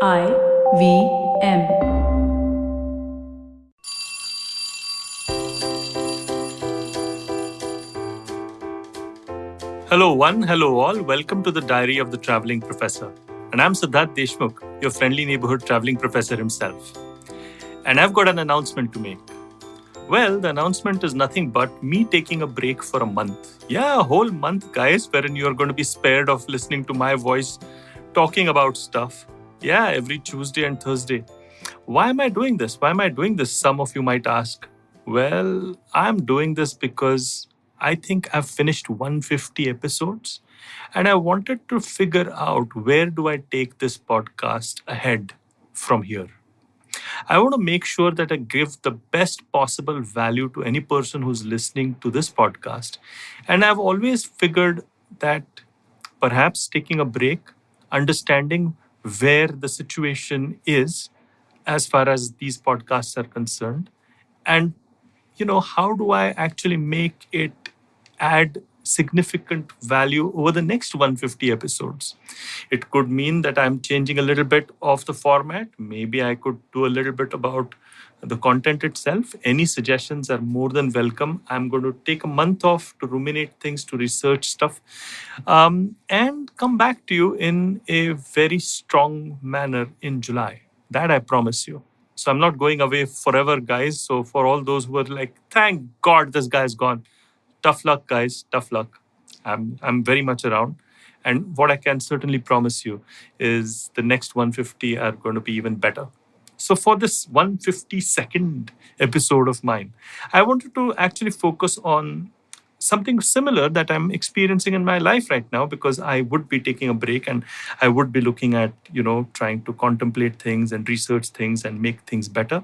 IVM. Hello, one, hello, all. Welcome to the Diary of the Traveling Professor. And I'm Siddharth Deshmukh, your friendly neighborhood traveling professor himself. And I've got an announcement to make. Well, the announcement is nothing but me taking a break for a month. Yeah, a whole month, guys, wherein you're going to be spared of listening to my voice talking about stuff. Yeah, every Tuesday and Thursday. Why am I doing this? Why am I doing this? Some of you might ask. Well, I'm doing this because I think I've finished 150 episodes and I wanted to figure out where do I take this podcast ahead from here. I want to make sure that I give the best possible value to any person who's listening to this podcast. And I've always figured that perhaps taking a break, understanding where the situation is as far as these podcasts are concerned, and how do I actually make it add significant value over the next 150 episodes. It could mean that I'm changing a little bit of the format. Maybe I could do a little bit about the content itself. Any suggestions are more than welcome. I'm going to take a month off to ruminate things, to research stuff, and come back to you in a very strong manner in July. That I promise you. So I'm not going away forever, guys. So for all those who are like, thank God this guy's gone. Tough luck, guys. Tough luck. I'm very much around. And what I can certainly promise you is the next 150 are going to be even better. So for this 152nd episode of mine, I wanted to actually focus on something similar that I'm experiencing in my life right now, because I would be taking a break and I would be looking at, trying to contemplate things and research things and make things better.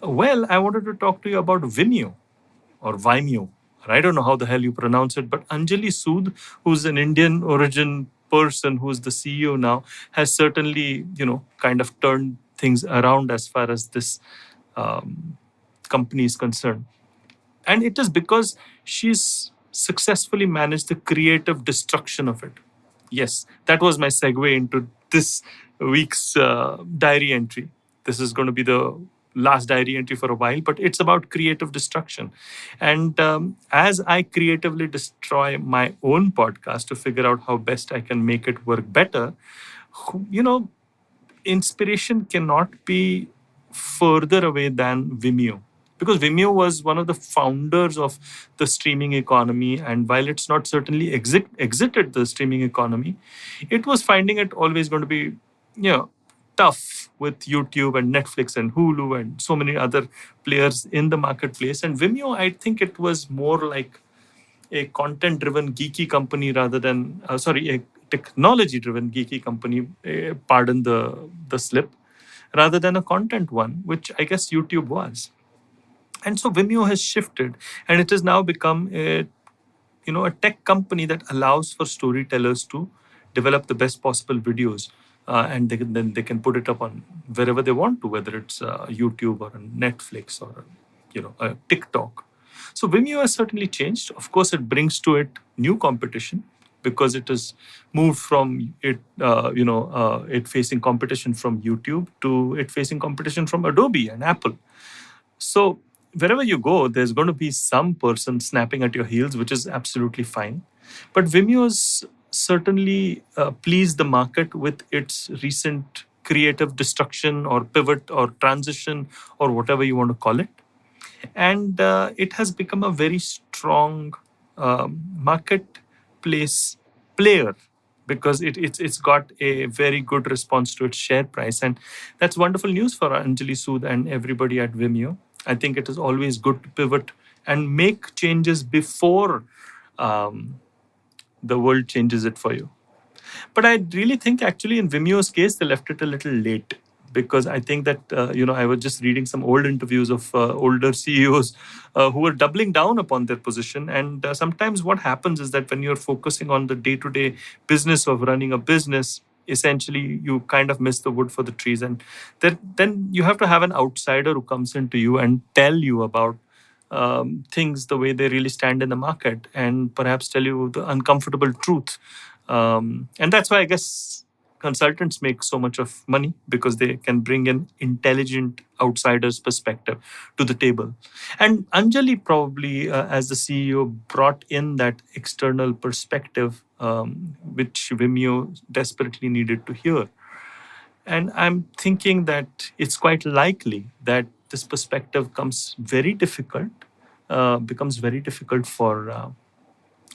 Well, I wanted to talk to you about Vimeo or Vimeo. I don't know how the hell you pronounce it, but Anjali Sood, who's an Indian origin person who's the CEO now, has certainly, kind of turned things around as far as this company is concerned. And it is because she's successfully managed the creative destruction of it. Yes, that was my segue into this week's diary entry. This is going to be the last diary entry for a while, but it's about creative destruction. And as I creatively destroy my own podcast to figure out how best I can make it work better, inspiration cannot be further away than Vimeo. Because Vimeo was one of the founders of the streaming economy. And while it's not certainly exited the streaming economy, it was finding it always going to be, tough with YouTube and Netflix and Hulu and so many other players in the marketplace. And Vimeo, I think it was more like a content-driven geeky company rather than, a technology-driven geeky company, pardon the slip, rather than a content one, which I guess YouTube was. And so Vimeo has shifted, and it has now become a tech company that allows for storytellers to develop the best possible videos, and then they can put it up on wherever they want to, whether it's YouTube or Netflix or a TikTok. So Vimeo has certainly changed. Of course, it brings to it new competition because it has moved from it facing competition from YouTube to it facing competition from Adobe and Apple. So wherever you go, there's going to be some person snapping at your heels, which is absolutely fine. But Vimeo's certainly pleased the market with its recent creative destruction or pivot or transition or whatever you want to call it. And it has become a very strong marketplace player because it's got a very good response to its share price. And that's wonderful news for Anjali Sood and everybody at Vimeo. I think it is always good to pivot and make changes before the world changes it for you. But I really think actually in Vimeo's case, they left it a little late because I think that, I was just reading some old interviews of older CEOs who were doubling down upon their position. And sometimes what happens is that when you're focusing on the day-to-day business of running a business, essentially you kind of miss the wood for the trees. And then you have to have an outsider who comes into you and tell you about things the way they really stand in the market and perhaps tell you the uncomfortable truth. And that's why I guess consultants make so much of money because they can bring an intelligent outsider's perspective to the table. And Anjali probably, as the CEO, brought in that external perspective, which Vimeo desperately needed to hear. And I'm thinking that it's quite likely that this perspective becomes very difficult for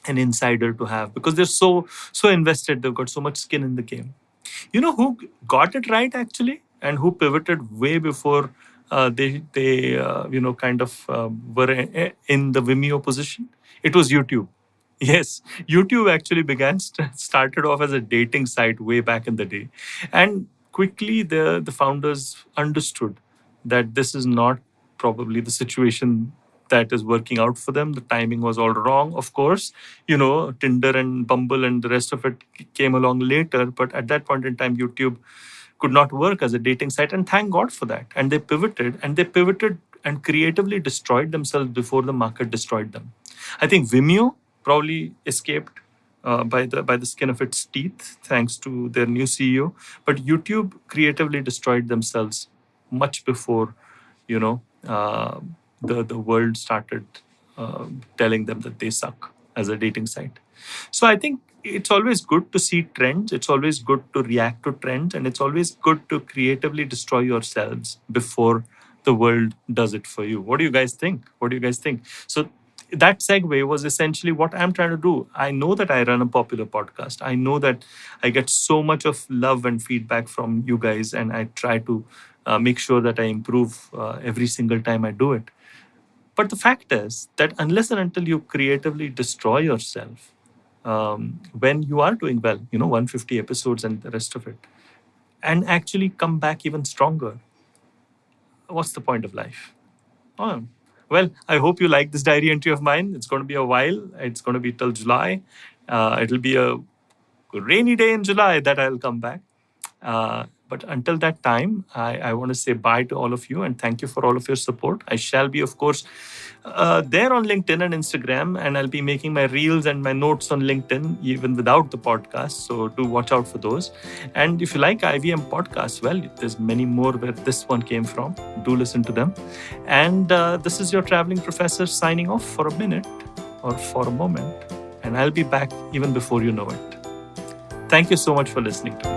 an insider to have, because they're so invested. They've got so much skin in the game. You know who got it right actually, and who pivoted way before they kind of were in the Vimeo position? It was YouTube. Yes, YouTube actually started off as a dating site way back in the day, and quickly the founders understood that this is not probably the situation that is working out for them. The timing was all wrong, of course. Tinder and Bumble and the rest of it came along later, but at that point in time, YouTube could not work as a dating site, and thank God for that. And they pivoted and creatively destroyed themselves before the market destroyed them. I think Vimeo probably escaped by the skin of its teeth, thanks to their new CEO. But YouTube creatively destroyed themselves much before, the world started telling them that they suck as a dating site. So I think it's always good to see trends. It's always good to react to trends, and it's always good to creatively destroy yourselves before the world does it for you. What do you guys think? So that segue was essentially what I'm trying to do. I know that I run a popular podcast. I know that I get so much of love and feedback from you guys, and I try to make sure that I improve every single time I do it. But the fact is that unless and until you creatively destroy yourself, when you are doing well, 150 episodes and the rest of it, and actually come back even stronger, what's the point of life? Well, I hope you like this diary entry of mine. It's going to be a while. It's going to be till July. It'll be a rainy day in July that I'll come back. But until that time, I want to say bye to all of you and thank you for all of your support. I shall be, of course, there on LinkedIn and Instagram, and I'll be making my reels and my notes on LinkedIn even without the podcast. So do watch out for those. And if you like IVM podcasts, well, there's many more where this one came from. Do listen to them. And this is your traveling professor signing off for a minute or for a moment. And I'll be back even before you know it. Thank you so much for listening to me.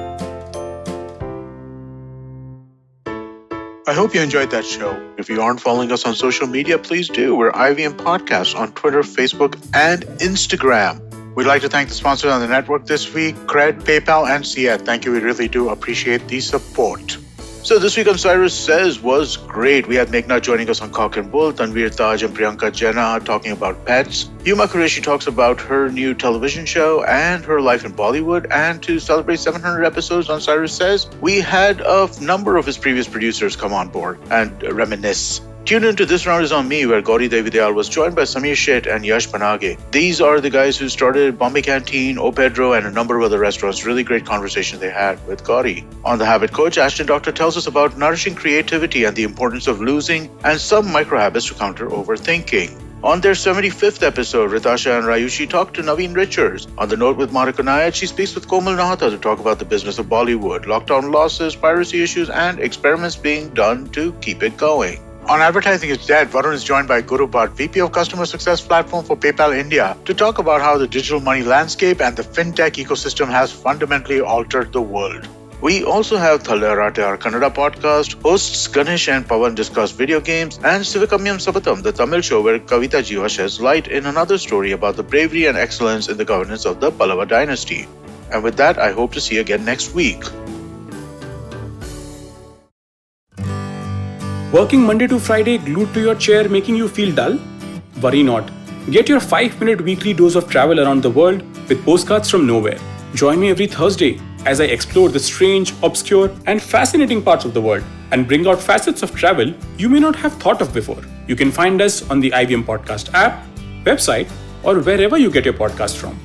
I hope you enjoyed that show. If you aren't following us on social media, please do. We're IVM Podcasts on Twitter, Facebook, and Instagram. We'd like to thank the sponsors on the network this week, Cred, PayPal, and Siet. Thank you. We really do appreciate the support. So this week on Cyrus Says was great. We had Meghna joining us on Cock and Bull, Tanveer Taj and Priyanka Jena talking about pets. Huma Qureshi talks about her new television show and her life in Bollywood. And to celebrate 700 episodes on Cyrus Says, we had a number of his previous producers come on board and reminisce. Tune into This Round Is On Me, where Gauri Devi Dayal was joined by Samir Sheth and Yash Panage. These are the guys who started Bombay Canteen, O Pedro, and a number of other restaurants. Really great conversations they had with Gauri. On The Habit Coach, Ashton Doctor tells us about nourishing creativity and the importance of losing and some micro-habits to counter overthinking. On their 75th episode, Ritasha and Rayushi talk to Naveen Richards. On The Note with Monica Nayat, she speaks with Komal Nahata to talk about the business of Bollywood, lockdown losses, piracy issues, and experiments being done to keep it going. On Advertising is Dead, Varun is joined by Guru Bhatt, VP of Customer Success Platform for PayPal India, to talk about how the digital money landscape and the fintech ecosystem has fundamentally altered the world. We also have Thalarate, our Kannada podcast. Hosts Ganesh and Pawan discuss video games, and Sivakamyam Sabatam, the Tamil show where Kavita Jiva sheds light in another story about the bravery and excellence in the governance of the Pallava dynasty. And with that, I hope to see you again next week. Working Monday to Friday glued to your chair making you feel dull? Worry not. Get your 5-minute weekly dose of travel around the world with postcards from nowhere. Join me every Thursday as I explore the strange, obscure, and fascinating parts of the world and bring out facets of travel you may not have thought of before. You can find us on the IVM Podcast app, website, or wherever you get your podcast from.